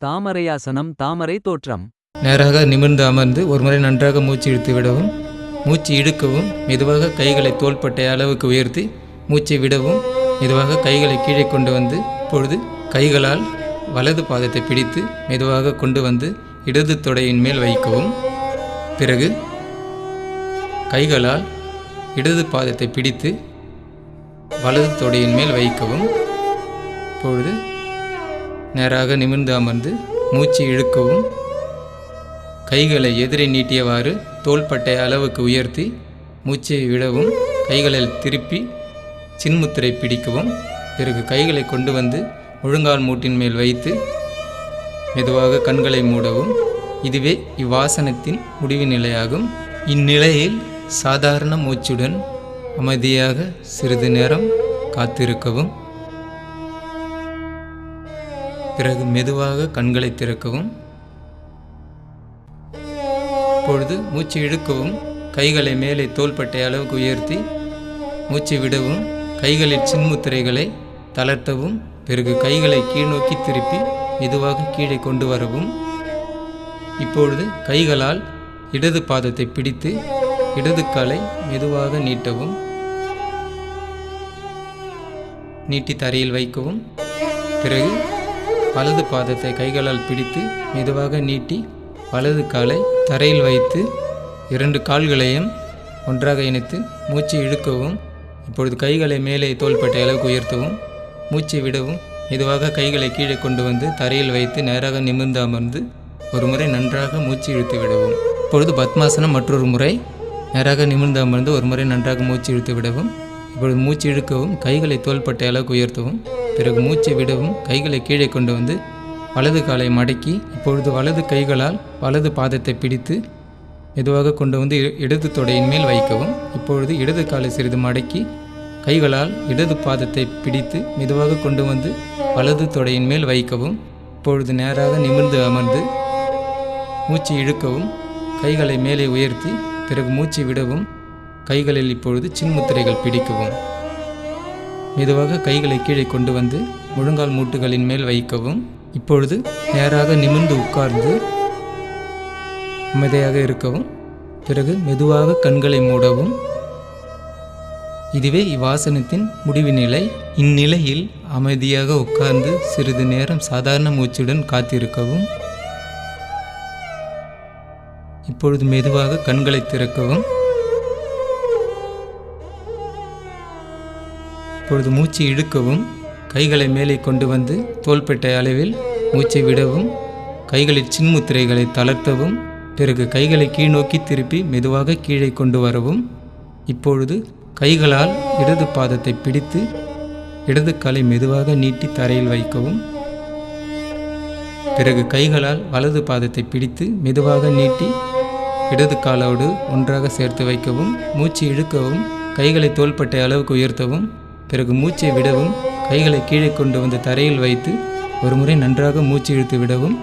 தாமரையாசனம் தாமரை தோற்றம். நேராக நிமிர்ந்து அமர்ந்து ஒருமுறை நன்றாக மூச்சு இழுத்து விடவும். மூச்சு இழுக்கவும் மெதுவாக கைகளை தோள்பட்டை அளவுக்கு உயர்த்தி மூச்சை விடவும். மெதுவாக கைகளை கீழே கொண்டு வந்து இப்பொழுது கைகளால் வலது பாதத்தை பிடித்து மெதுவாக கொண்டு வந்து இடது தொடையின் மேல் வைக்கவும். பிறகு கைகளால் இடது பாதத்தை பிடித்து வலது தொடையின் மேல் வைக்கவும். இப்பொழுது நேராக நிமிர்ந்து அமர்ந்து மூச்சு இழுக்கவும். கைகளை எதிரே நீட்டியவாறு தோள்பட்டை அளவுக்கு உயர்த்தி மூச்சை விடவும். கைகளில் திருப்பி சின்முத்திரை பிடிக்கவும். பிறகு கைகளை கொண்டு வந்து முழங்கால் மூட்டின் மேல் வைத்து மெதுவாக கண்களை மூடவும். இதுவே இவ்வாசனத்தின் முடிவு நிலையாகும். இந்நிலையில் சாதாரண மூச்சுடன் அமைதியாக சிறிது நேரம் காத்திருக்கவும். பிறகு மெதுவாக கண்களை திறக்கவும். இப்பொழுது மூச்சு இழுக்கவும். கைகளை மேலே தோள்பட்டை அளவுக்கு உயர்த்தி மூச்சு விடவும். கைகளில் சின்முத்திரைகளை தளர்த்தவும். பிறகு கைகளை கீழ்நோக்கி திருப்பி மெதுவாக கீழே கொண்டு வரவும். இப்பொழுது கைகளால் இடது பாதத்தை பிடித்து இடது காலை மெதுவாக நீட்டவும். நீட்டி தரையில் வைக்கவும். பிறகு வலது பாதத்தை கைகளால் பிடித்து மெதுவாக நீட்டி வலது காலை தரையில் வைத்து 2 கால்களையும் ஒன்றாக இணைத்து மூச்சு இழுக்கவும். இப்பொழுது கைகளை மேலே தோள்பட்டை அளவுக்கு உயர்த்தவும். மூச்சை விடவும். மெதுவாக கைகளை கீழே கொண்டு வந்து தரையில் வைத்து நேராக நிமிர்ந்து அமர்ந்து ஒரு முறை நன்றாக மூச்சு இழுத்து விடவும். இப்பொழுது பத்மாசனம் மற்றொரு முறை. நேராக நிமிர்ந்து அமர்ந்து ஒரு முறை நன்றாக மூச்சு இழுத்து விடவும். இப்பொழுது மூச்சு இழுக்கவும். கைகளை தோள்பட்டை அளவுக்கு உயர்த்தவும். பிறகு மூச்சை விடவும். கைகளை கீழே கொண்டு வந்து வலது காலை மடக்கி இப்பொழுது வலது கைகளால் வலது பாதத்தை பிடித்து மெதுவாக கொண்டு வந்து இடது தொடையின் மேல் வைக்கவும். இப்பொழுது இடது காலை சிறிது மடக்கி கைகளால் இடது பாதத்தை பிடித்து மெதுவாக கொண்டு வந்து வலது தொடையின் மேல் வைக்கவும். இப்பொழுது நேராக நிமிர்ந்து அமர்ந்து மூச்சு இழுக்கவும். கைகளை மேலே உயர்த்தி பிறகு மூச்சு விடவும். கைகளில் இப்பொழுது சின்முத்திரைகள் பிடிக்கவும். மெதுவாக கைகளை கீழே கொண்டு வந்து முழங்கால் மூட்டுகளின் மேல் வைக்கவும். இப்பொழுது நேராக நிமிர்ந்து உட்கார்ந்து அமைதியாக இருக்கவும். பிறகு மெதுவாக கண்களை மூடவும். இதுவே இவ்வாசனத்தின் முடிவு நிலை. இந்நிலையில் அமைதியாக உட்கார்ந்து சிறிது நேரம் சாதாரண மூச்சுடன் காத்திருக்கவும். இப்பொழுது மெதுவாக கண்களை திறக்கவும். இப்பொழுது மூச்சு இழுக்கவும். கைகளை மேலே கொண்டு வந்து தோள்பட்டை அளவில் மூச்சை விடவும். கைகளில் சின்முத்திரைகளை தளர்த்தவும். பிறகு கைகளை கீழ்நோக்கி திருப்பி மெதுவாக கீழே கொண்டு வரவும். இப்பொழுது கைகளால் இடது பாதத்தை பிடித்து இடது காலை மெதுவாக நீட்டி தரையில் வைக்கவும். பிறகு கைகளால் வலது பாதத்தை பிடித்து மெதுவாக நீட்டி இடது காலோடு ஒன்றாக சேர்த்து வைக்கவும். மூச்சு இழுக்கவும். கைகளை தோள்பட்டை அளவுக்கு உயர்த்தவும். பிறகு மூச்சை விடவும். கைகளை கீழே கொண்டு வந்து தரையில் வைத்து ஒரு முறை நன்றாக மூச்சு இழுத்து விடவும்.